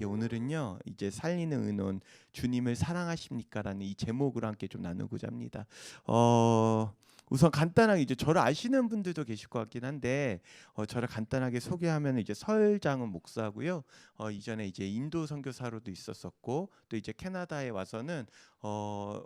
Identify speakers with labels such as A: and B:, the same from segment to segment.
A: 오늘은요, 이제 살리는 의논 주님을 사랑하십니까라는 이 제목으로 함께 좀 나누고자 합니다. 우선 간단하게 이제 저를 아시는 분들도 계실 것 같긴 한데 저를 간단하게 소개하면 이제 설장은 목사고요. 이전에 이제 인도 선교사로도 있었었고 또 이제 캐나다에 와서는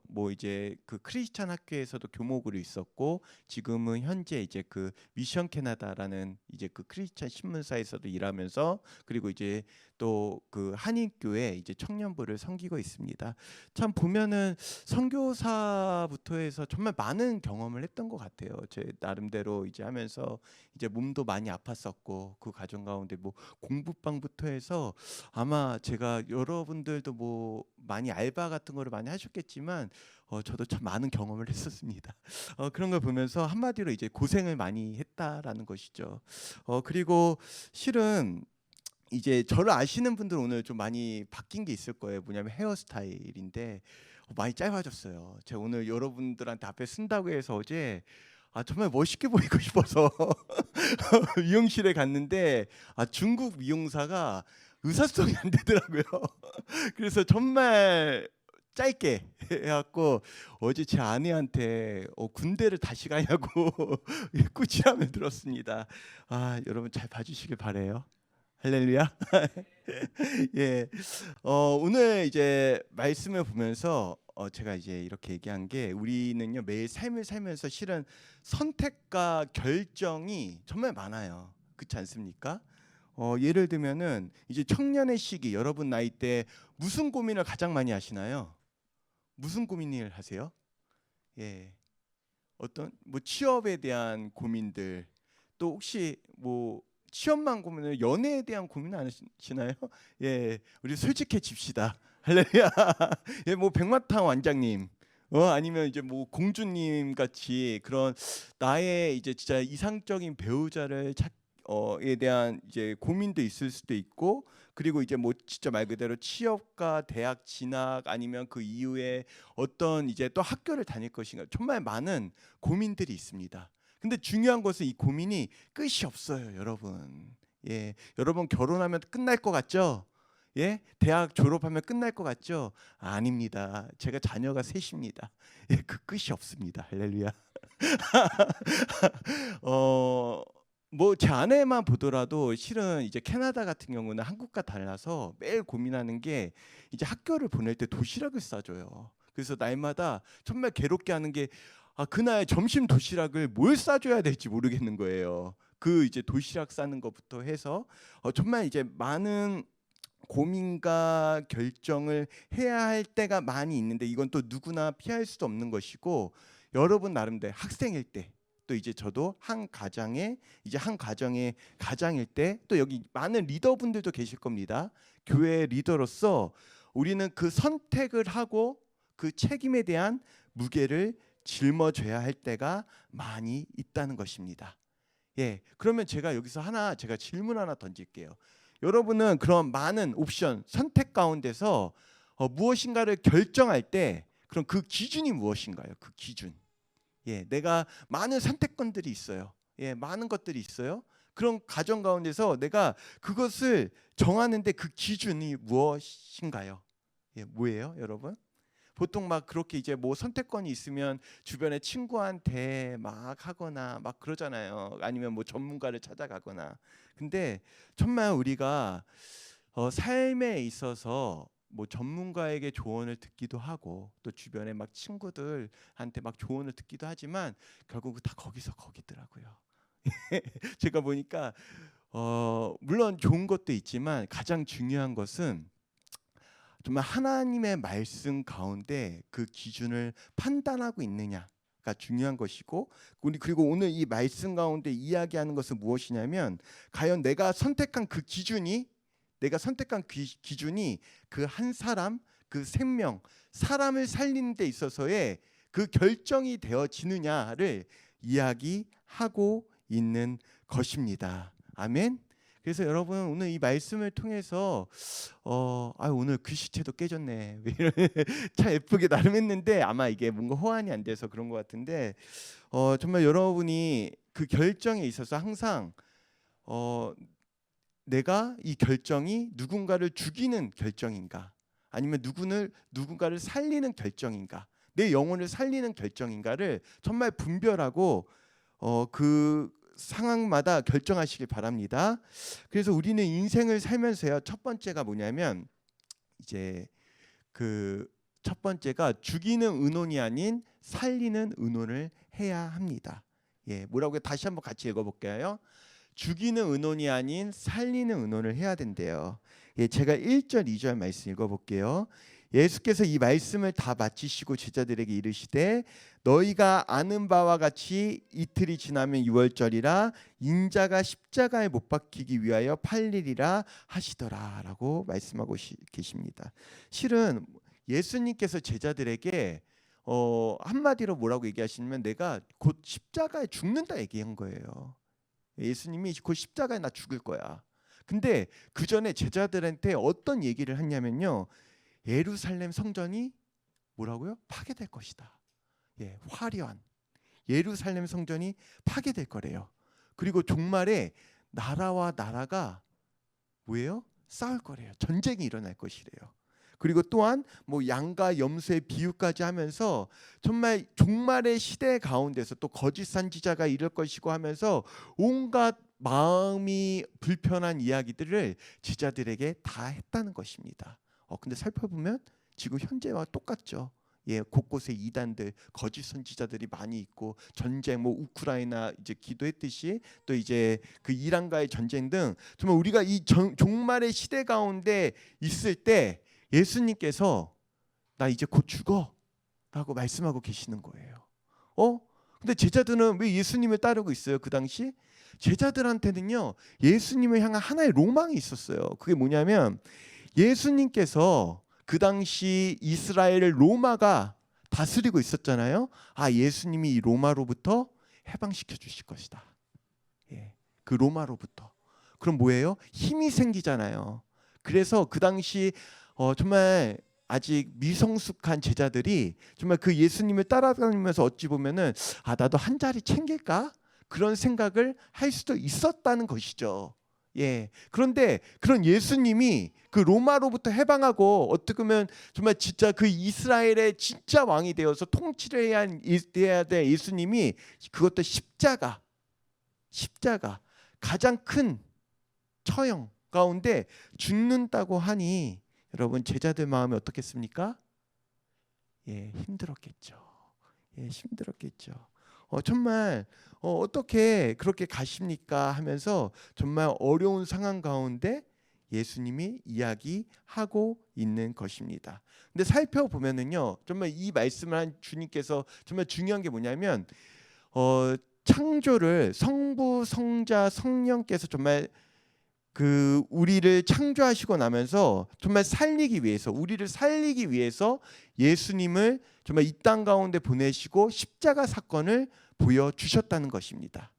A: 뭐 이제 그 크리스찬 학교에서도 교목으로 있었고 지금은 현재 이제 그 미션 캐나다라는 이제 그 크리스찬 신문사에서도 일하면서 그리고 이제 또 그 한인교회 이제 청년부를 섬기고 있습니다. 참 보면은 선교사부터 해서 정말 많은 경험을 했던 것 같아요. 제 나름대로 이제 하면서 이제 몸도 많이 아팠었고 그 과정 가운데 뭐 공부방부터 해서 아마 제가 여러분들도 뭐 많이 알바 같은 거를 많이 하셨겠지만 저도 참 많은 경험을 했었습니다. 그런 걸 보면서 한마디로 이제 고생을 많이 했다라는 것이죠. 그리고 실은 이제 저를 아시는 분들 오늘 좀 많이 바뀐 게 있을 거예요. 뭐냐면 헤어스타일인데 많이 짧아졌어요. 제가 오늘 여러분들한테 앞에 쓴다고 해서 어제 정말 멋있게 보이고 싶어서 미용실에 갔는데 중국 미용사가 의사소통이 안 되더라고요. 그래서 정말 짧게 해갖고 어제 제 아내한테 군대를 다시 가냐고 꾸지람을 들었습니다. 여러분 잘 봐주시길 바래요. 할렐루야. 예. 오늘 이제 말씀을 보면서 제가 이제 이렇게 얘기한 게 우리는요 매일 삶을 살면서 실은 선택과 결정이 정말 많아요. 그렇지 않습니까? 예를 들면은 이제 청년의 시기 여러분 나이 때 무슨 고민을 가장 많이 하시나요? 무슨 고민을 하세요? 예. 어떤 뭐 취업에 대한 고민들 또 혹시 뭐 취업만 고민을 연애에 대한 고민 안 하시나요? 예, 우리 솔직해집시다. 할렐루야. 예, 뭐 백마탄 원장님, 아니면 이제 뭐 공주님 같이 그런 나의 이제 진짜 이상적인 배우자를 에 대한 이제 고민도 있을 수도 있고 그리고 이제 뭐 진짜 말 그대로 취업과 대학 진학 아니면 그 이후에 어떤 이제 또 학교를 다닐 것인가 정말 많은 고민들이 있습니다. 근데 중요한 것은 이 고민이 끝이 없어요, 여러분. 예, 여러분 결혼하면 끝날 것 같죠? 예, 대학 졸업하면 끝날 것 같죠? 아닙니다. 제가 자녀가 셋입니다. 예, 그 끝이 없습니다. 할렐루야. 뭐 제 아내만 보더라도 실은 이제 캐나다 같은 경우는 한국과 달라서 매일 고민하는 게 이제 학교를 보낼 때 도시락을 싸줘요. 그래서 날마다 정말 괴롭게 하는 게 그날 점심 도시락을 뭘 싸줘야 될지 모르겠는 거예요. 그 이제 도시락 싸는 것부터 해서 정말 이제 많은 고민과 결정을 해야 할 때가 많이 있는데 이건 또 누구나 피할 수도 없는 것이고 여러분 나름대로 학생일 때 또 이제 저도 한 가정의 가장일 때 또 여기 많은 리더분들도 계실 겁니다. 교회 리더로서 우리는 그 선택을 하고 그 책임에 대한 무게를 짊어져야 할 때가 많이 있다는 것입니다. 예, 그러면 제가 여기서 제가 질문 하나 던질게요. 여러분은 그런 많은 옵션, 선택 가운데서 무엇인가를 결정할 때 그럼 그 기준이 무엇인가요? 그 기준. 예, 내가 많은 선택권들이 있어요. 예, 많은 것들이 있어요. 그런 가정 가운데서 내가 그것을 정하는데 그 기준이 무엇인가요? 예, 뭐예요, 여러분? 보통 막 그렇게 이제 뭐 선택권이 있으면 주변에 친구한테 막 하거나 막 그러잖아요. 아니면 뭐 전문가를 찾아가거나. 근데 정말 우리가 삶에 있어서 뭐 전문가에게 조언을 듣기도 하고 또 주변에 막 친구들한테 막 조언을 듣기도 하지만 결국 다 거기서 거기더라고요. 제가 보니까 물론 좋은 것도 있지만 가장 중요한 것은 정말 하나님의 말씀 가운데 그 기준을 판단하고 있느냐가 중요한 것이고 그리고 오늘 이 말씀 가운데 이야기하는 것은 무엇이냐면 과연 내가 선택한 그 기준이 그 한 사람 그 생명 사람을 살리는 데 있어서의 그 결정이 되어지느냐를 이야기하고 있는 것입니다. 아멘. 그래서 여러분 오늘 이 말씀을 통해서 오늘 글씨체도 깨졌네. 참 예쁘게 나름 했는데 아마 이게 뭔가 호환이 안 돼서 그런 것 같은데 정말 여러분이 그 결정에 있어서 항상 내가 이 결정이 누군가를 죽이는 결정인가, 아니면 누군가를 살리는 결정인가, 내 영혼을 살리는 결정인가를 정말 분별하고 그 상황마다 결정하시길 바랍니다. 그래서 우리는 인생을 살면서요, 첫 번째가 뭐냐면 이제 그 첫 번째가 죽이는 의논이 아닌 살리는 의논을 해야 합니다. 예, 뭐라고요? 다시 한번 같이 읽어볼게요. 죽이는 의논이 아닌 살리는 의논을 해야 된대요. 예, 제가 1절 2절 말씀 읽어볼게요. 예수께서 이 말씀을 다 마치시고 제자들에게 이르시되 너희가 아는 바와 같이 이틀이 지나면 유월절이라 인자가 십자가에 못 박히기 위하여 팔리리라 하시더라 라고 말씀하고 계십니다. 실은 예수님께서 제자들에게 한마디로 뭐라고 얘기하시냐면 내가 곧 십자가에 죽는다 얘기한 거예요. 예수님이 곧 십자가에 나 죽을 거야. 근데 그 전에 제자들한테 어떤 얘기를 했냐면요, 예루살렘 성전이 뭐라고요? 파괴될 것이다. 예, 화려한 예루살렘 성전이 파괴될 거래요. 그리고 종말에 나라와 나라가 뭐예요? 싸울 거래요. 전쟁이 일어날 것이래요. 그리고 또한 뭐 양과 염소의 비유까지 하면서 정말 종말의 시대 가운데서 또 거짓 선지자가 이럴 것이고 하면서 온갖 마음이 불편한 이야기들을 제자들에게 다 했다는 것입니다. 근데 살펴보면 지금 현재와 똑같죠. 예, 곳곳에 이단들, 거짓 선지자들이 많이 있고 전쟁, 뭐 우크라이나 이제 기도했듯이 또 이제 그 이란과의 전쟁 등 정말 우리가 이 종말의 시대 가운데 있을 때 예수님께서 나 이제 곧 죽어라고 말씀하고 계시는 거예요. 근데 제자들은 왜 예수님을 따르고 있어요? 그 당시 제자들한테는요, 예수님을 향한 하나의 로망이 있었어요. 그게 뭐냐면 예수님께서 그 당시 이스라엘을 로마가 다스리고 있었잖아요. 예수님이 이 로마로부터 해방시켜 주실 것이다. 예, 그 로마로부터. 그럼 뭐예요? 힘이 생기잖아요. 그래서 그 당시 정말 아직 미성숙한 제자들이 정말 그 예수님을 따라다니면서 어찌 보면은 나도 한 자리 챙길까? 그런 생각을 할 수도 있었다는 것이죠. 예. 그런데 그런 예수님이 그 로마로부터 해방하고 어떻게 보면 정말 진짜 그 이스라엘의 진짜 왕이 되어서 통치를 해야 될 예수님이 그것도 십자가 가장 큰 처형 가운데 죽는다고 하니 여러분 제자들 마음이 어떻겠습니까? 예, 힘들었겠죠. 예, 힘들었겠죠. 정말 어떻게 그렇게 가십니까 하면서 정말 어려운 상황 가운데 예수님이 이야기하고 있는 것입니다. 근데 살펴보면은요, 정말 이 말씀을 한 주님께서 정말 중요한 게 뭐냐면 창조를 성부, 성자, 성령께서 정말 그 우리를 창조하시고 나면서 정말 우리를 살리기 위해서 예수님을 정말 이 땅 가운데 보내시고 십자가 사건을 보여주셨다는 것입니다.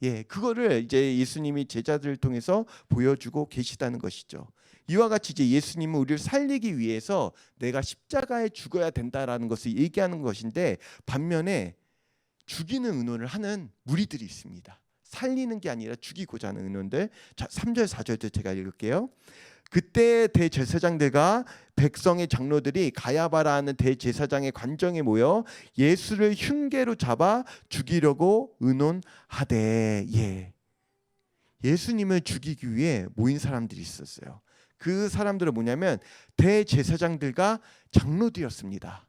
A: 예, 그거를 이제 예수님이 제자들을 통해서 보여주고 계시다는 것이죠. 이와 같이 이제 예수님은 우리를 살리기 위해서 내가 십자가에 죽어야 된다라는 것을 얘기하는 것인데, 반면에 죽이는 의논을 하는 무리들이 있습니다. 살리는 게 아니라 죽이고자 하는 의논들. 자, 3절 4절도 제가 읽을게요. 그때 대제사장들과 백성의 장로들이 가야바라 하는 대제사장의 관정에 모여 예수를 흉계로 잡아 죽이려고 의논하되, 예, 예수님을 죽이기 위해 모인 사람들이 있었어요. 그 사람들은 뭐냐면 대제사장들과 장로들이었습니다.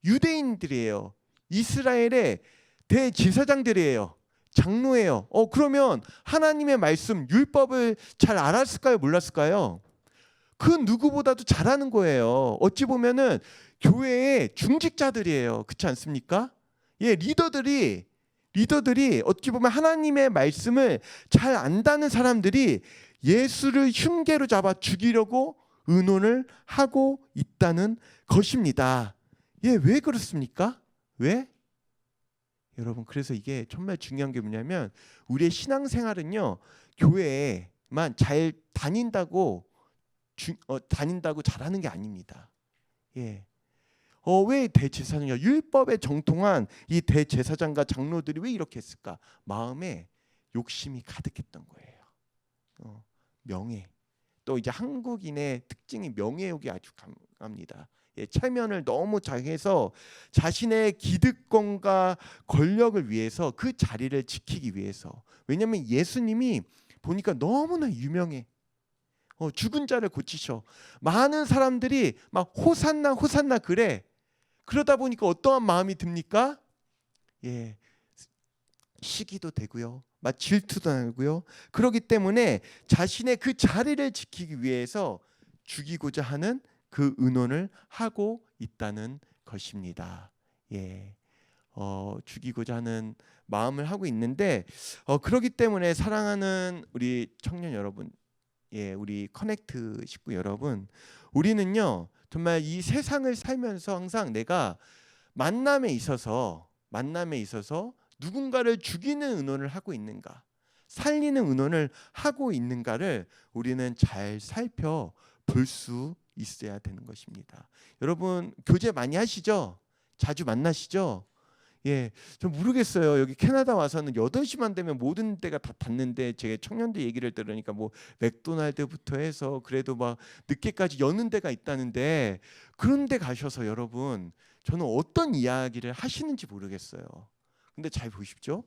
A: 유대인들이에요. 이스라엘의 대제사장들이에요. 장로예요. 그러면 하나님의 말씀, 율법을 잘 알았을까요? 몰랐을까요? 그 누구보다도 잘하는 거예요. 어찌 보면은 교회의 중직자들이에요. 그렇지 않습니까? 예, 리더들이 어찌 보면 하나님의 말씀을 잘 안다는 사람들이 예수를 흉계로 잡아 죽이려고 의논을 하고 있다는 것입니다. 예, 왜 그렇습니까? 왜? 여러분, 그래서 이게 정말 중요한 게 뭐냐면 우리의 신앙생활은요, 교회에만 잘 다닌다고 잘하는 게 아닙니다. 예. 왜 대제사장이요? 율법에 정통한 이 대제사장과 장로들이 왜 이렇게 했을까? 마음에 욕심이 가득했던 거예요. 명예. 또 이제 한국인의 특징이 명예욕이 아주 강합니다. 예, 체면을 너무 잘해서 자신의 기득권과 권력을 위해서 그 자리를 지키기 위해서. 왜냐하면 예수님이 보니까 너무나 유명해. 죽은 자를 고치셔. 많은 사람들이 막 호산나 호산나 그래. 그러다 보니까 어떠한 마음이 듭니까? 예, 시기도 되고요. 막 질투도 나고요. 그렇기 때문에 자신의 그 자리를 지키기 위해서 죽이고자 하는 그 의논을 하고 있다는 것입니다. 예, 죽이고자 하는 마음을 하고 있는데 그렇기 때문에 사랑하는 우리 청년 여러분, 예, 우리 커넥트 식구 여러분, 우리는요 정말 이 세상을 살면서 항상 내가 만남에 있어서 누군가를 죽이는 의논을 하고 있는가, 살리는 의논을 하고 있는가를 우리는 잘 살펴볼 수 있어야 되는 것입니다. 여러분 교제 많이 하시죠? 자주 만나시죠? 예, 좀 모르겠어요. 여기 캐나다 와서는 8시만 되면 모든 데가 다 닫는데 제가 청년들 얘기를 들으니까 뭐 맥도날드부터 해서 그래도 막 늦게까지 여는 데가 있다는데, 그런 데 가셔서 여러분 저는 어떤 이야기를 하시는지 모르겠어요. 근데 잘 보십시오.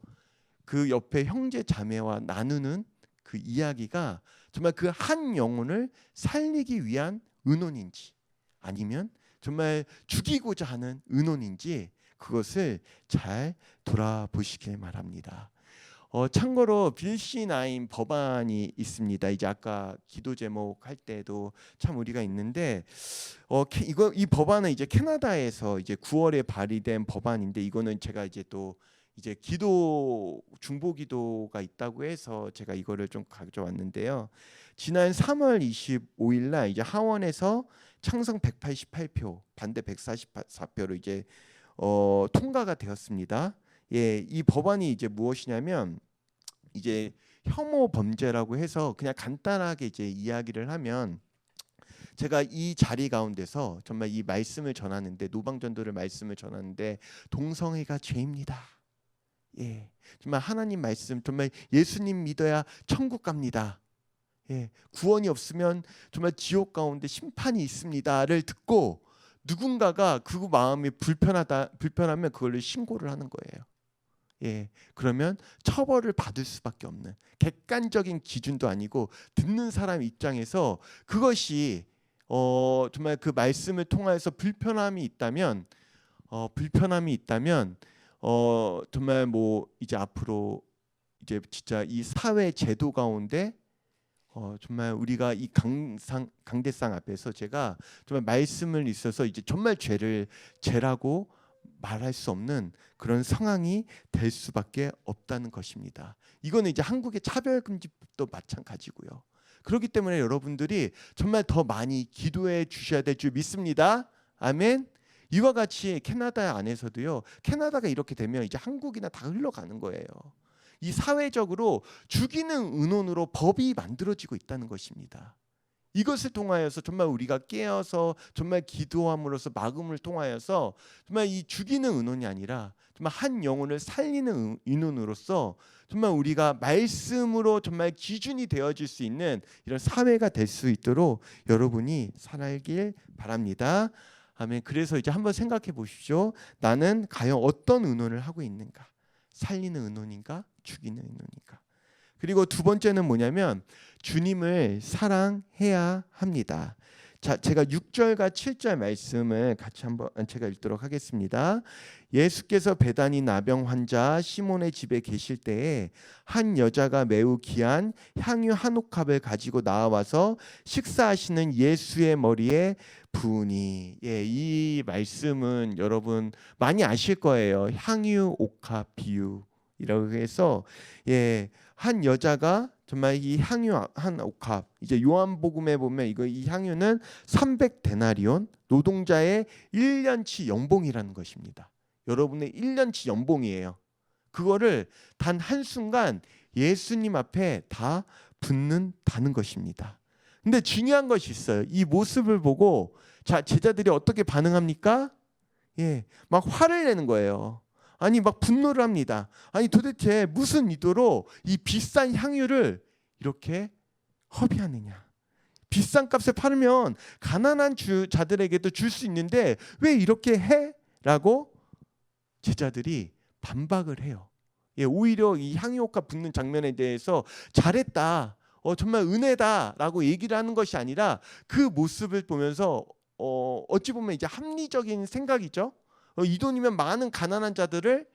A: 그 옆에 형제 자매와 나누는 그 이야기가 정말 그 한 영혼을 살리기 위한 의논인지 아니면 정말 죽이고자 하는 의논인지 그것을 잘 돌아보시길 바랍니다. 참고로 빌시9 법안이 있습니다. 이제 아까 기도 제목 할 때도 참 우리가 있는데 이 법안은 이제 캐나다에서 이제 9월에 발의된 법안인데, 이거는 제가 이제 또 이제 기도 중보 기도가 있다고 해서 제가 이거를 좀 가져왔는데요. 지난 3월 25일 날 이제 하원에서 찬성 188표, 반대 144표로 이제 통과가 되었습니다. 예, 이 법안이 이제 무엇이냐면 이제 혐오 범죄라고 해서 그냥 간단하게 이제 이야기를 하면, 제가 이 자리 가운데서 정말 이 말씀을 전하는데, 노방전도를 말씀을 전하는데 동성애가 죄입니다. 예, 정말 하나님 말씀, 정말 예수님 믿어야 천국 갑니다. 예, 구원이 없으면 정말 지옥 가운데 심판이 있습니다를 듣고 누군가가 그 마음이 불편하면 그걸로 신고를 하는 거예요. 예, 그러면 처벌을 받을 수밖에 없는, 객관적인 기준도 아니고 듣는 사람 입장에서 그것이 정말 그 말씀을 통해서 불편함이 있다면 정말 뭐 이제 앞으로 이제 진짜 이 사회 제도 가운데 정말 우리가 이 강대상 앞에서 제가 정말 말씀을 있어서 이제 정말 죄라고 말할 수 없는 그런 상황이 될 수밖에 없다는 것입니다. 이거는 이제 한국의 차별금지법도 마찬가지고요. 그렇기 때문에 여러분들이 정말 더 많이 기도해 주셔야 될 줄 믿습니다. 아멘. 이와 같이 캐나다 안에서도요, 캐나다가 이렇게 되면 이제 한국이나 다 흘러가는 거예요. 이 사회적으로 죽이는 의논으로 법이 만들어지고 있다는 것입니다. 이것을 통하여서 정말 우리가 깨어서 정말 기도함으로써 막음을 통하여서 정말 이 죽이는 의논이 아니라 정말 한 영혼을 살리는 의논으로서 정말 우리가 말씀으로 정말 기준이 되어질 수 있는 이런 사회가 될 수 있도록 여러분이 살길 바랍니다. 아멘. 그래서 이제 한번 생각해 보십시오. 나는 과연 어떤 의논을 하고 있는가? 살리는 의논인가? 죽이는 의논인가? 그리고 두 번째는 뭐냐면 주님을 사랑해야 합니다. 자, 제가 6절과 7절 말씀을 같이 한번 제가 읽도록 하겠습니다. 예수께서 베다니 나병 환자 시몬의 집에 계실 때에 한 여자가 매우 귀한 향유 한 옥합을 가지고 나와서 식사하시는 예수의 머리에 부으니. 예, 이 말씀은 여러분 많이 아실 거예요. 향유 옥합 비유이라고 해서 예, 한 여자가 정말 이 향유 한 옥합, 이제 요한복음에 보면 이 향유는 300데나리온, 노동자의 1년치 연봉이라는 것입니다. 여러분의 1년치 연봉이에요. 그거를 단 한순간 예수님 앞에 다 붓는다는 것입니다. 근데 중요한 것이 있어요. 이 모습을 보고 자, 제자들이 어떻게 반응합니까? 예, 막 화를 내는 거예요. 아니 막 분노를 합니다. 아니 도대체 무슨 의도로 이 비싼 향유를 이렇게 허비하느냐? 비싼 값에 팔으면 가난한 자들에게도 줄 수 있는데 왜 이렇게 해? 라고 제자들이 반박을 해요. 예, 오히려 이 향유옥화 붓는 장면에 대해서 잘했다, 정말 은혜다라고 얘기를 하는 것이 아니라 그 모습을 보면서 어찌 보면 이제 합리적인 생각이죠. 이 돈이면 많은 가난한 자들을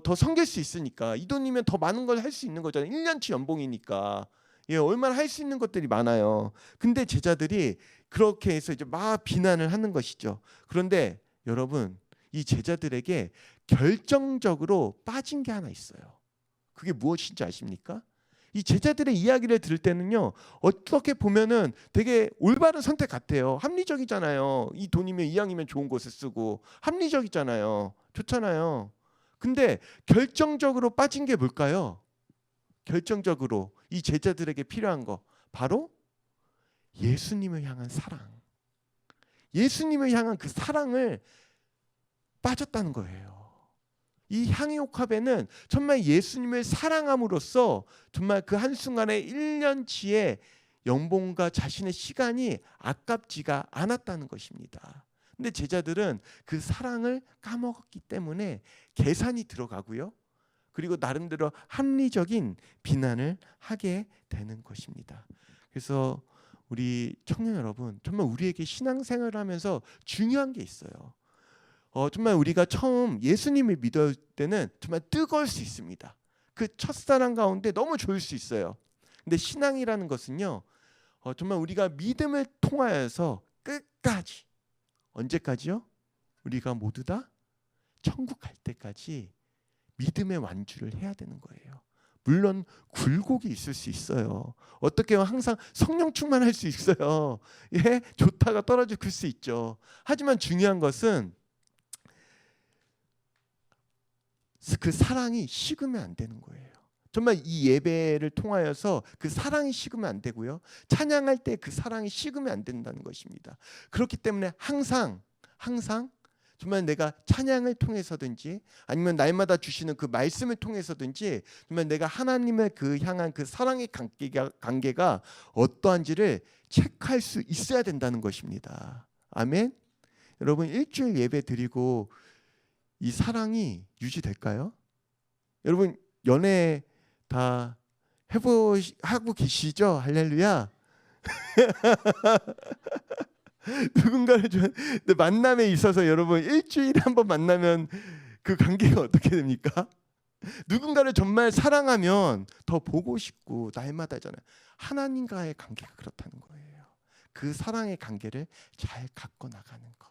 A: 더 섬길 수 있으니까, 이 돈이면 더 많은 걸 할 수 있는 거잖아요. 1년치 연봉이니까. 예, 얼마나 할 수 있는 것들이 많아요. 근데 제자들이 그렇게 해서 이제 막 비난을 하는 것이죠. 그런데 여러분, 이 제자들에게 결정적으로 빠진 게 하나 있어요. 그게 무엇인지 아십니까? 이 제자들의 이야기를 들을 때는요, 어떻게 보면은 되게 올바른 선택 같아요. 합리적이잖아요. 이 돈이면 이왕이면 좋은 곳에 쓰고, 합리적이잖아요. 좋잖아요. 근데 결정적으로 빠진 게 뭘까요? 결정적으로 이 제자들에게 필요한 거, 바로 예수님을 향한 사랑. 예수님을 향한 그 사랑을 빠졌다는 거예요. 이 향유옥합에는 정말 예수님을 사랑함으로써 정말 그 한순간에 1년치의 연봉과 자신의 시간이 아깝지가 않았다는 것입니다. 근데 제자들은 그 사랑을 까먹었기 때문에 계산이 들어가고요, 그리고 나름대로 합리적인 비난을 하게 되는 것입니다. 그래서 우리 청년 여러분, 정말 우리에게 신앙생활을 하면서 중요한 게 있어요. 정말 우리가 처음 예수님을 믿을 때는 정말 뜨거울 수 있습니다. 그 첫사랑 가운데 너무 좋을 수 있어요. 근데 신앙이라는 것은요, 정말 우리가 믿음을 통하여서 끝까지, 언제까지요? 우리가 모두 다 천국 갈 때까지 믿음의 완주를 해야 되는 거예요. 물론 굴곡이 있을 수 있어요. 어떻게 하면 항상 성령 충만할 수 있어요. 예, 좋다가 떨어질 수 있죠. 하지만 중요한 것은 그 사랑이 식으면 안 되는 거예요. 정말 이 예배를 통하여서 그 사랑이 식으면 안 되고요, 찬양할 때 그 사랑이 식으면 안 된다는 것입니다. 그렇기 때문에 항상 정말 내가 찬양을 통해서든지 아니면 날마다 주시는 그 말씀을 통해서든지 정말 내가 하나님의 그 향한 그 사랑의 관계가 어떠한지를 체크할 수 있어야 된다는 것입니다. 아멘. 여러분, 일주일 예배 드리고 이 사랑이 유지될까요? 여러분, 연애 다 하고 계시죠? 할렐루야. 누군가를 만남에 있어서 여러분, 일주일에 한 번 만나면 그 관계가 어떻게 됩니까? 누군가를 정말 사랑하면 더 보고 싶고 날마다잖아요. 하나님과의 관계가 그렇다는 거예요. 그 사랑의 관계를 잘 갖고 나가는 것,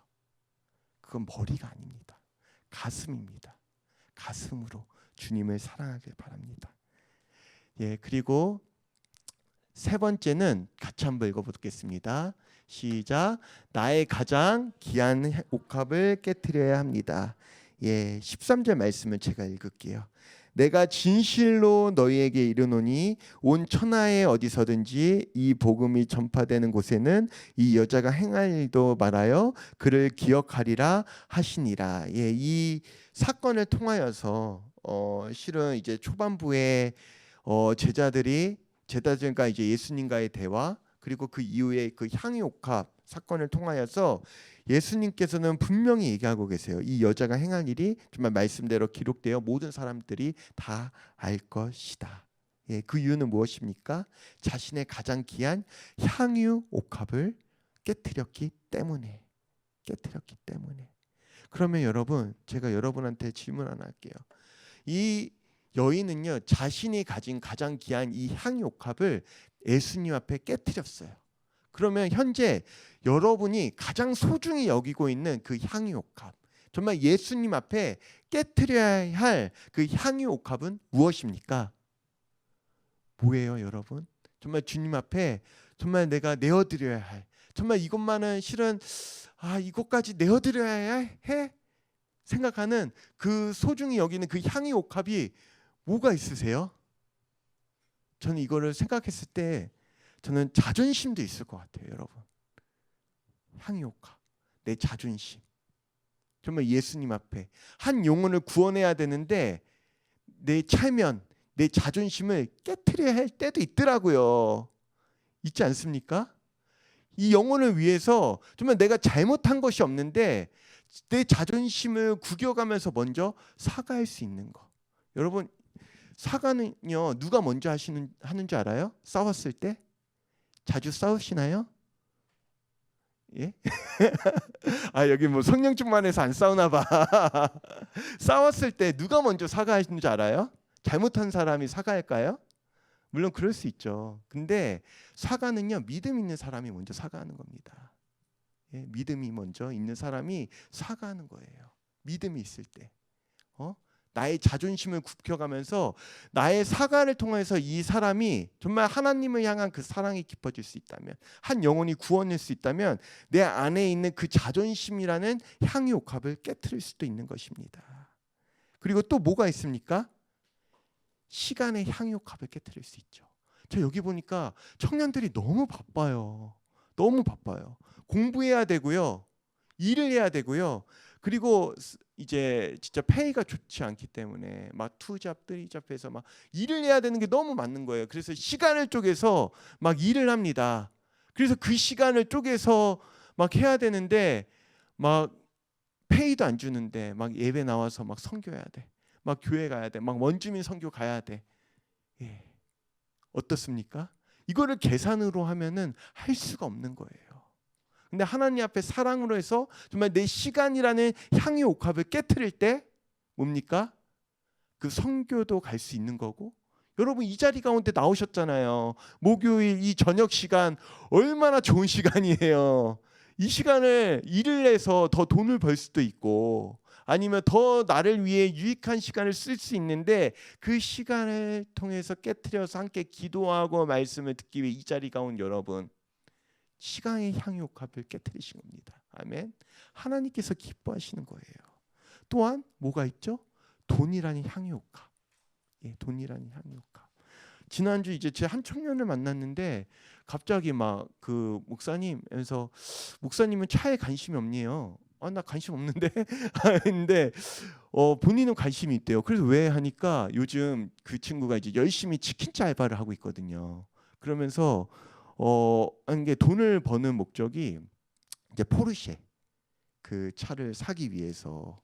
A: 그건 머리가 아닙니다. 가슴입니다. 가슴으로 주님을 사랑하길 바랍니다. 예, 그리고 세 번째는 같이 한번 읽어보겠습니다. 시작. 나의 가장 귀한 옥합을 깨트려야 합니다. 예, 13절 말씀을 제가 읽을게요. 내가 진실로 너희에게 이르노니 온 천하에 어디서든지 이 복음이 전파되는 곳에는 이 여자가 행할 일도 말하여 그를 기억하리라 하시니라. 예, 이 사건을 통하여서 실은 이제 초반부에 제자들과 이제 예수님과의 대화, 그리고 그 이후에 그 향유옥합 사건을 통하여서 예수님께서는 분명히 얘기하고 계세요. 이 여자가 행한 일이 정말 말씀대로 기록되어 모든 사람들이 다 알 것이다. 예, 그 이유는 무엇입니까? 자신의 가장 귀한 향유옥합을 깨트렸기 때문에. 그러면 여러분, 제가 여러분한테 질문 하나 할게요. 이 여인은요, 자신이 가진 가장 귀한 이 향유옥합을 예수님 앞에 깨트렸어요. 그러면 현재 여러분이 가장 소중히 여기고 있는 그 향유옥합, 정말 예수님 앞에 깨트려야 할 그 향유옥합은 무엇입니까? 뭐예요, 여러분? 정말 주님 앞에 정말 내가 내어드려야 할, 정말 이것만은 실은 이것까지 내어드려야 해? 생각하는 그 소중히 여기는 그 향유옥합이 뭐가 있으세요? 저는 이거를 생각했을 때 저는 자존심도 있을 것 같아요, 여러분. 향유옥합, 내 자존심. 정말 예수님 앞에 한 영혼을 구원해야 되는데 내 체면, 내 자존심을 깨트려야 할 때도 있더라고요. 있지 않습니까? 이 영혼을 위해서 정말 내가 잘못한 것이 없는데 내 자존심을 구겨가면서 먼저 사과할 수 있는 거. 여러분, 사과는요 누가 먼저 하는 줄 알아요? 싸웠을 때? 자주 싸우시나요? 예? 아, 여기 뭐 성령충만 해서 안 싸우나 봐. 싸웠을 때 누가 먼저 사과하시는 줄 알아요? 잘못한 사람이 사과할까요? 물론 그럴 수 있죠. 근데 사과는요 믿음 있는 사람이 먼저 사과하는 겁니다. 예, 믿음이 먼저 있는 사람이 사과하는 거예요. 믿음이 있을 때. 나의 자존심을 굽혀가면서 나의 사과를 통해서 이 사람이 정말 하나님을 향한 그 사랑이 깊어질 수 있다면, 한 영혼이 구원될 수 있다면 내 안에 있는 그 자존심이라는 향유옥합을 깨트릴 수도 있는 것입니다. 그리고 또 뭐가 있습니까? 시간의 향유옥합을 깨트릴 수 있죠. 저 여기 보니까 청년들이 너무 바빠요. 너무 바빠요. 공부해야 되고요. 일을 해야 되고요. 그리고 이제 진짜 페이가 좋지 않기 때문에 막 투잡, 쓰리잡해서 막 일을 해야 되는 게 너무 많은 거예요. 그래서 시간을 쪼개서 막 일을 합니다. 그래서 그 시간을 쪼개서 막 해야 되는데 막 페이도 안 주는데 막 예배 나와서 막 선교해야 돼. 막 교회 가야 돼. 막 원주민 선교 가야 돼. 예. 어떻습니까? 이거를 계산으로 하면은 할 수가 없는 거예요. 근데 하나님 앞에 사랑으로 해서 정말 내 시간이라는 향유 옥합을 깨트릴 때 뭡니까? 그 선교도 갈 수 있는 거고, 여러분 이 자리 가운데 나오셨잖아요. 목요일 이 저녁 시간 얼마나 좋은 시간이에요. 이 시간을 일을 해서 더 돈을 벌 수도 있고 아니면 더 나를 위해 유익한 시간을 쓸 수 있는데 그 시간을 통해서 깨트려서 함께 기도하고 말씀을 듣기 위해 이 자리가 온 여러분, 시간의 향유옥합을 깨트리신 겁니다. 아멘. 하나님께서 기뻐하시는 거예요. 또한 뭐가 있죠? 돈이라는 향유옥합. 예, 돈이라는 향유옥합. 지난주 이제 제 한 청년을 만났는데 갑자기 막 그 목사님에서 목사님은 차에 관심이 없네요. 나 관심 없는데 근데 본인은 관심이 있대요. 그래서 왜 하니까 요즘 그 친구가 이제 열심히 치킨집 알바를 하고 있거든요. 그러면서 하는 게 돈을 버는 목적이 이제 포르쉐 그 차를 사기 위해서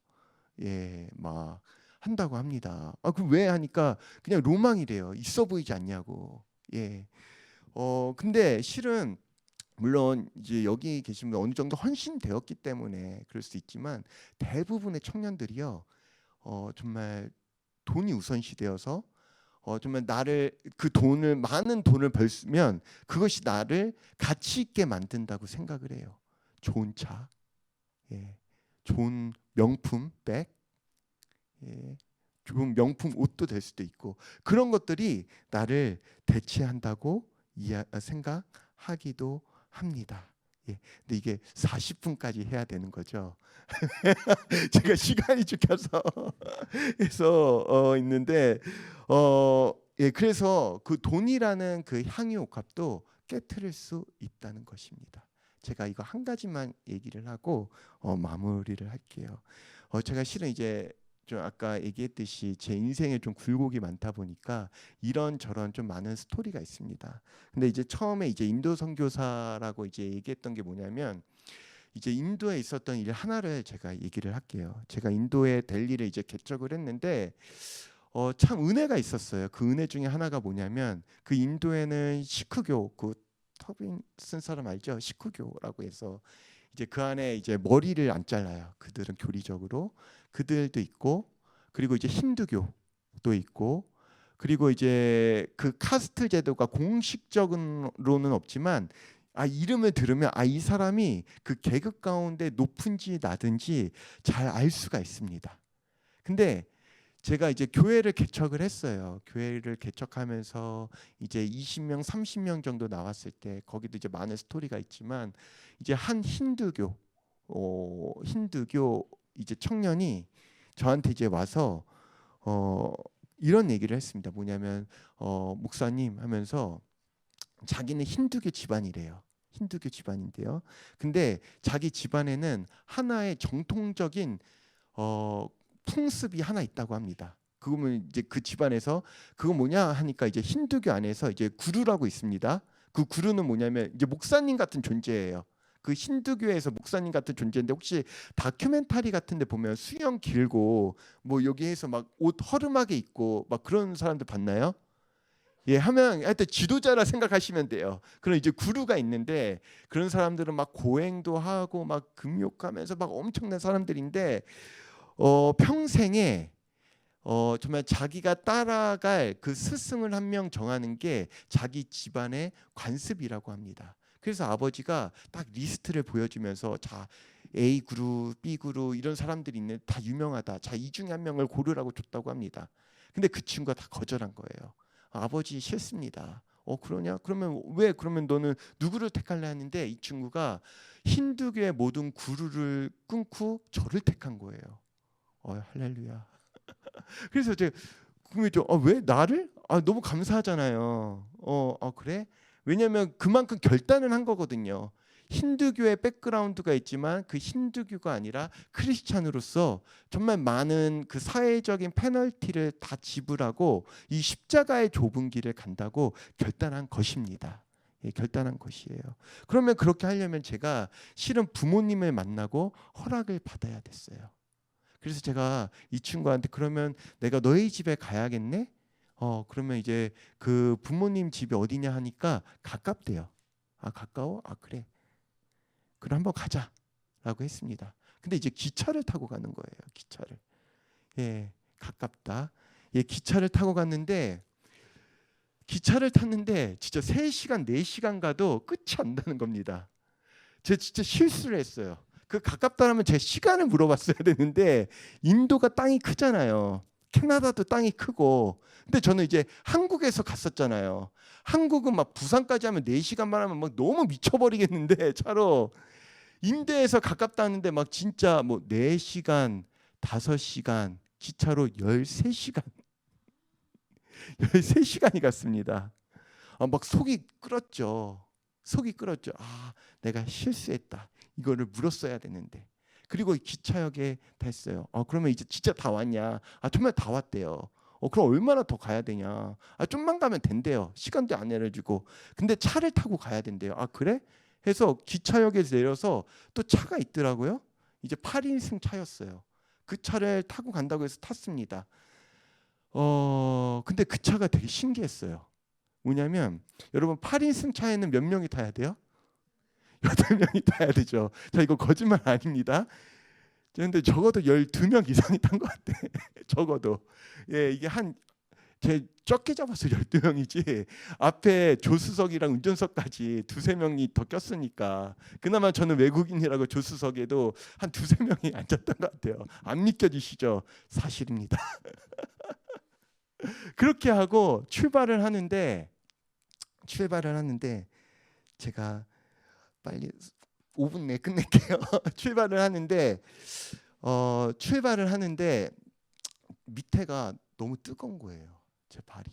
A: 막 한다고 합니다. 그럼 왜 하니까 그냥 로망이래요. 있어 보이지 않냐고. 근데 실은 물론 이제 여기 계신 분 어느 정도 헌신되었기 때문에 그럴 수 있지만 대부분의 청년들이요 정말 돈이 우선시되어서 정말 나를 그 돈을 많은 돈을 벌면 그것이 나를 가치 있게 만든다고 생각을 해요. 좋은 차, 좋은 명품 백, 좋은 명품 옷도 될 수도 있고 그런 것들이 나를 대체한다고 생각하기도 합니다. 근데 이게 40분까지 해야 되는 거죠. 제가 시간이 쫓겨서 해서 있는데 그래서 그 돈이라는 그 향유옥합도 깨트릴 수 있다는 것입니다. 제가 이거 한 가지만 얘기를 하고 마무리를 할게요. 제가 실은 이제 좀 아까 얘기했듯이 제 인생에 좀 굴곡이 많다 보니까 이런저런 좀 많은 스토리가 있습니다. 근데 이제 처음에 이제 인도 선교사라고 이제 얘기했던 게 뭐냐면 이제 인도에 있었던 일 하나를 제가 얘기를 할게요. 제가 인도의 델리를 이제 개척을 했는데 참 은혜가 있었어요. 그 은혜 중에 하나가 뭐냐면 그 인도에는 시크교, 그 터빈 쓴 사람 알죠? 시크교라고 해서 이제 그 안에 이제 머리를 안 잘라요. 그들은 교리적으로 그들도 있고 그리고 이제 힌두교도 있고 그리고 이제 그 카스트 제도가 공식적으로는 없지만 이름을 들으면 이 사람이 그 계급 가운데 높은지 낮은지 잘 알 수가 있습니다. 근데 제가 이제 교회를 개척을 했어요. 교회를 개척하면서 이제 20명, 30명 정도 나왔을 때 거기도 이제 많은 스토리가 있지만 이제 한 힌두교 이제 청년이 저한테 이제 와서 이런 얘기를 했습니다. 뭐냐면 목사님 하면서 자기는 힌두교 집안이래요. 힌두교 집안인데요. 근데 자기 집안에는 하나의 정통적인 풍습이 하나 있다고 합니다. 그거는 이제 그 집안에서 그거 뭐냐 하니까 이제 힌두교 안에서 이제 구루라고 있습니다. 그 구루는 뭐냐면 이제 목사님 같은 존재예요. 그 힌두교에서 목사님 같은 존재인데 혹시 다큐멘터리 같은데 보면 수염 길고 뭐 여기에서 막 옷 허름하게 입고 막 그런 사람들 봤나요? 예, 하면 하여튼 지도자라 생각하시면 돼요. 그런 이제 구루가 있는데 그런 사람들은 막 고행도 하고 막 금욕하면서 막 엄청난 사람들인데 평생에 정말 자기가 따라갈 그 스승을 한 명 정하는 게 자기 집안의 관습이라고 합니다. 그래서 아버지가 딱 리스트를 보여주면서 자 A 그룹, B 그룹 이런 사람들이 있는 다 유명하다. 자 이 중에 한 명을 고르라고 줬다고 합니다. 근데 그 친구가 다 거절한 거예요. 아버지 싫습니다. 그러냐? 그러면 왜 그러면 너는 누구를 택할래 하는데 이 친구가 힌두교의 모든 구루를 끊고 저를 택한 거예요. 할렐루야. 그래서 제가 궁금했죠. 왜 나를? 너무 감사하잖아요. 그래? 왜냐하면 그만큼 결단을 한 거거든요. 힌두교의 백그라운드가 있지만 그 힌두교가 아니라 크리스찬으로서 정말 많은 그 사회적인 페널티를 다 지불하고 이 십자가의 좁은 길을 간다고 결단한 것입니다. 예, 결단한 것이에요. 그러면 그렇게 하려면 제가 실은 부모님을 만나고 허락을 받아야 됐어요. 그래서 제가 이 친구한테 그러면 내가 너희 집에 가야겠네? 그러면 이제 그 부모님 집이 어디냐 하니까 가깝대요. 가까워? 그래. 그럼 한번 가자라고 했습니다. 근데 이제 기차를 타고 가는 거예요. 기차를. 예, 가깝다. 예, 기차를 타고 갔는데 기차를 탔는데 진짜 3시간, 4시간 가도 끝이 안 나는 겁니다. 제가 진짜 실수를 했어요. 그 가깝다면 제 시간을 물어봤어야 되는데 인도가 땅이 크잖아요. 캐나다도 땅이 크고. 근데 저는 이제 한국에서 갔었잖아요. 한국은 막 부산까지 하면 4시간만 하면 막 너무 미쳐버리겠는데 차로 인도에서 가깝다는데 막 진짜 뭐 4시간, 5시간 기차로 13시간 13시간이 갔습니다. 막 속이 끓었죠. 속이 끓었죠. 내가 실수했다. 이거를 물었어야 되는데. 그리고 기차역에 됐어요. 그러면 이제 진짜 다 왔냐? 정말 다 왔대요. 그럼 얼마나 더 가야 되냐? 좀만 가면 된대요. 시간도 안 내려주고. 근데 차를 타고 가야 된대요. 그래? 해서 기차역에서 내려서 또 차가 있더라고요. 이제 8인승 차였어요. 그 차를 타고 간다고 해서 탔습니다. 근데 그 차가 되게 신기했어요. 뭐냐면 여러분 8인승 차에는 몇 명이 타야 돼요? 8명이 타야 되죠. 자, 이거 거짓말 아닙니다. 근데 적어도 12명 이상이 탄 것 같아. 적어도. 예, 이게 제 적게 잡아서 12명이지 앞에 조수석이랑 운전석까지 2-3명이 더 꼈으니까 그나마 저는 외국인이라고 조수석에도 한 2-3명이 앉았던 것 같아요. 안 믿겨지시죠? 사실입니다. 그렇게 하고 출발을 하는데 제가 빨리 5분 내에 끝낼게요. 출발을 하는데 밑에가 너무 뜨거운 거예요. 제 발이.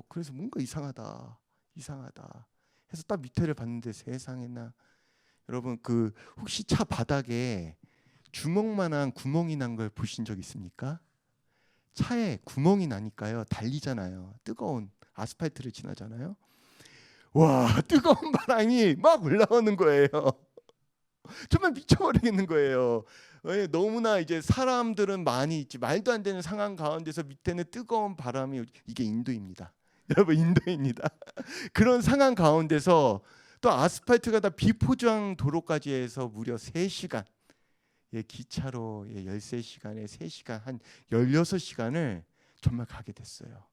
A: 그래서 뭔가 이상하다. 해서 딱 밑에를 봤는데 세상에나 여러분 그 혹시 차 바닥에 주먹만한 구멍이 난 걸 보신 적 있습니까? 차에 구멍이 나니까요. 달리잖아요. 뜨거운 아스팔트를 지나잖아요. 와, 뜨거운 바람이 막 올라오는 거예요. 정말 미쳐버리겠는 거예요. 너무나 이제 사람들은 많이 있지 말도 안 되는 상황 가운데서 밑에는 뜨거운 바람이 이게 인도입니다. 여러분 인도입니다. 그런 상황 가운데서 또 아스팔트가 다 비포장 도로까지 해서 무려 3시간 기차로 13시간에 3시간 한 16시간을 정말 가게 됐어요.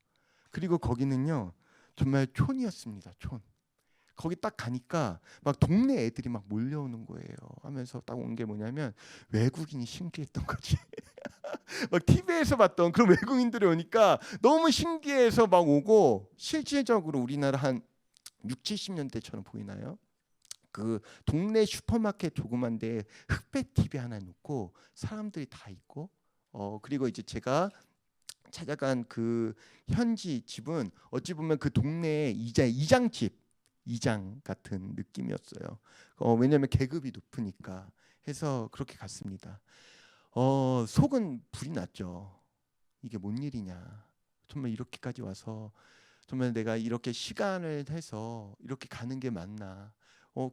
A: 그리고 거기는요 정말 촌이었습니다. 촌. 거기 딱 가니까 막 동네 애들이 막 몰려오는 거예요. 하면서 딱 온 게 뭐냐면 외국인이 신기했던 거지. 막 TV에서 봤던 그런 외국인들이 오니까 너무 신기해서 막 오고 실질적으로 우리나라 한 6, 70년대처럼 보이나요? 그 동네 슈퍼마켓 조그만 데에 흑백 TV 하나 놓고 사람들이 다 있고 그리고 이제 제가 찾아간 그 현지 집은 어찌 보면 그 동네의 이장 같은 느낌이었어요. 왜냐하면 계급이 높으니까 해서 그렇게 갔습니다. 속은 불이 났죠. 이게 뭔 일이냐. 정말 이렇게까지 와서 정말 내가 이렇게 시간을 해서 이렇게 가는 게 맞나?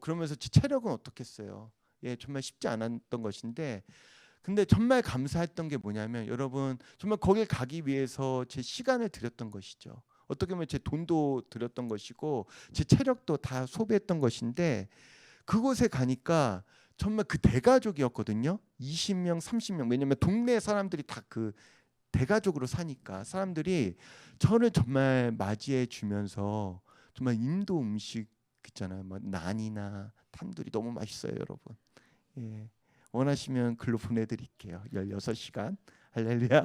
A: 그러면서 제 체력은 어떻겠어요? 예, 정말 쉽지 않았던 것인데, 근데 정말 감사했던 게 뭐냐면 여러분 정말 거길 가기 위해서 제 시간을 들였던 것이죠. 어떻게 보면 제 돈도 들였던 것이고 제 체력도 다 소비했던 것인데 그곳에 가니까 정말 그 대가족이었거든요. 20명, 30명. 왜냐면 동네 사람들이 다 그 대가족으로 사니까 사람들이 저를 정말 맞이해 주면서 정말 인도 음식 있잖아요. 뭐 난이나 탄두리 너무 맛있어요, 여러분. 예. 원하시면 글로 보내드릴게요. 16시간 할렐루야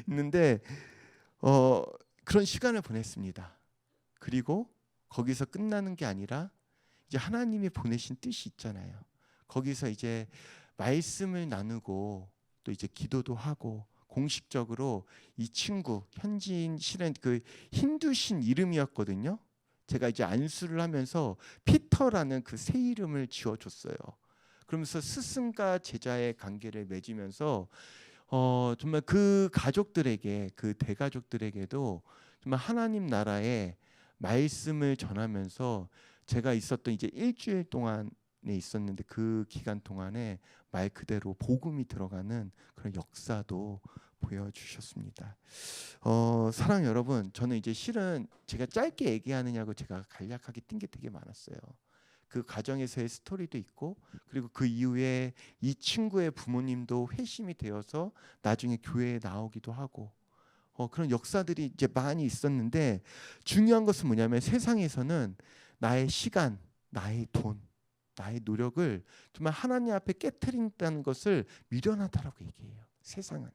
A: 있는데 그런 시간을 보냈습니다. 그리고 거기서 끝나는 게 아니라 이제 하나님이 보내신 뜻이 있잖아요. 거기서 이제 말씀을 나누고 또 이제 기도도 하고 공식적으로 이 친구 현지인 실은 그 힌두신 이름이었거든요. 제가 이제 안수를 하면서 피터라는 그 새 이름을 지어줬어요. 그러면서 스승과 제자의 관계를 맺으면서 정말 그 가족들에게 그 대가족들에게도 정말 하나님 나라의 말씀을 전하면서 제가 있었던 이제 일주일 동안에 있었는데 그 기간 동안에 말 그대로 복음이 들어가는 그런 역사도 보여주셨습니다. 사랑 여러분, 저는 이제 실은 제가 짧게 얘기하느냐고 제가 간략하게 뛴 게 되게 많았어요. 그 가정에서의 스토리도 있고 그리고 그 이후에 이 친구의 부모님도 회심이 되어서 나중에 교회에 나오기도 하고 그런 역사들이 이제 많이 있었는데 중요한 것은 뭐냐면 세상에서는 나의 시간, 나의 돈, 나의 노력을 정말 하나님 앞에 깨트린다는 것을 미련하다라고 얘기해요. 세상은.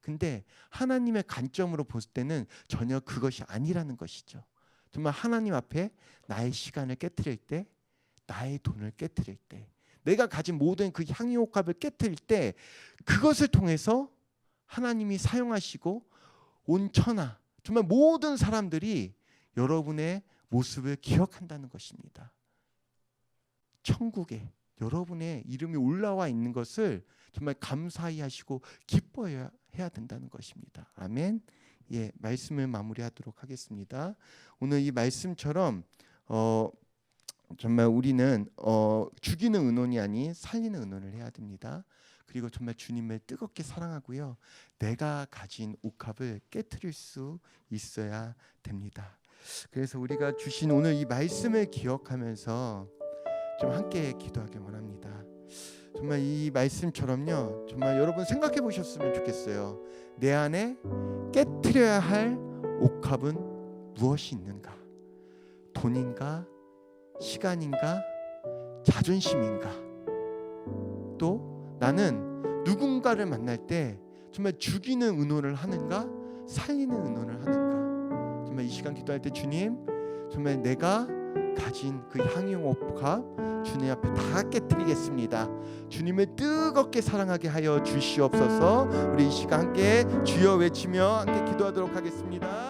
A: 근데 하나님의 관점으로 볼 때는 전혀 그것이 아니라는 것이죠. 정말 하나님 앞에 나의 시간을 깨트릴 때, 나의 돈을 깨트릴 때, 내가 가진 모든 그 향유옥합을 깨트릴 때 그것을 통해서 하나님이 사용하시고 온 천하 정말 모든 사람들이 여러분의 모습을 기억한다는 것입니다. 천국에 여러분의 이름이 올라와 있는 것을 정말 감사히 하시고 기뻐해야 된다는 것입니다. 아멘. 예, 말씀을 마무리하도록 하겠습니다. 오늘 이 말씀처럼 정말 우리는 죽이는 의논이 아닌 살리는 의논을 해야 됩니다. 그리고 정말 주님을 뜨겁게 사랑하고요. 내가 가진 옥합을 깨트릴 수 있어야 됩니다. 그래서 우리가 주신 오늘 이 말씀을 기억하면서 좀 함께 기도하기 원합니다. 정말 이 말씀처럼요. 정말 여러분 생각해 보셨으면 좋겠어요. 내 안에 깨트려야 할 옥합은 무엇이 있는가? 돈인가? 시간인가? 자존심인가? 또 나는 누군가를 만날 때 정말 죽이는 의논을 하는가? 살리는 의논을 하는가? 정말 이 시간 기도할 때 주님 정말 내가 가진 그 향유옥합 주님 앞에 다 깨뜨리겠습니다. 주님을 뜨겁게 사랑하게 하여 주시옵소서. 우리 이 시간 함께 주여 외치며 함께 기도하도록 하겠습니다.